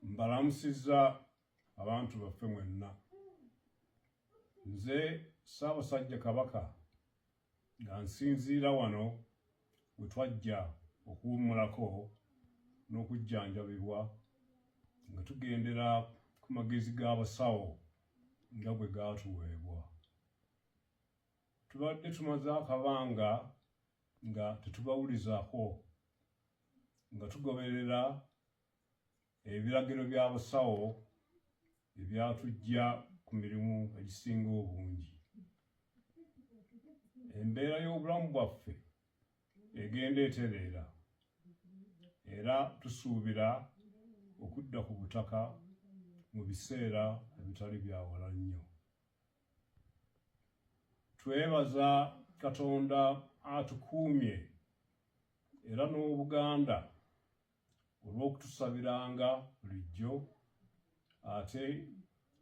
Mbalamusizza abantu baffe mwenna. Nze Ssaabasajja Kabaka nga nsinziira wano we twajja okuwummulako n'okujjanjabibwa nga tugendera ku magezi g'abasawo nga bwe gaatuweebwa. Tubadde tumaze akabanga nga tetubawulizaako, nga tugoberera ebiragiro by'abasawo ebyatuggya ku mirimu egisinga obungi. Embeera y'obulamu bwaffe egenda etereera era tusuubira okudda ku butaka mu biseera ebitali bya wala nnyo. Twebaza Katonda atukuumye era n'Obuganda olw'okutusabiranga bulijjo ate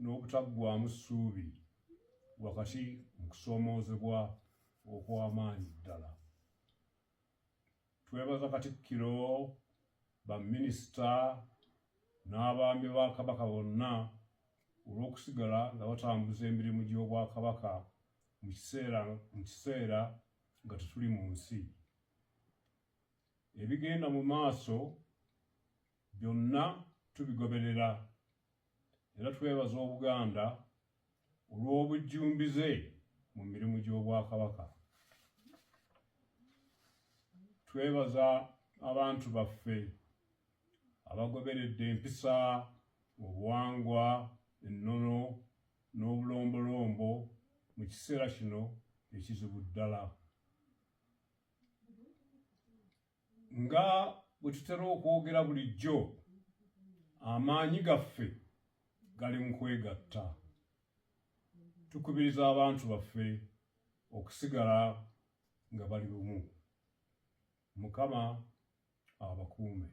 n'obutaggwaamu ssuubi wakati mu kusoomoozebwa okw'amaanyi ddala. Twebaza Katikkiro, baminisita n'abaami ba Kabaka bonna olw'okusigala nga batambuza emirimu gy'Obwakabaka mu kiseera nga tetuli mu nsi. Ebigenda mu maaso byonna tubigoberera era twebaza Obuganda olw'obujjumbize mu mirimu gy'Obwakabaka. Twebaza abantu baffe abagoberedde empisa, obuwangwa, ennono n'obulombolombo mu kiseera kino ekizibu ddala. Nga bwe tutera okwogera bulijjo, amaanyi gaffe gali mu kwegatta. Tukubiriza abantu baffe okusigala nga bali bumu. Mukama abakuume.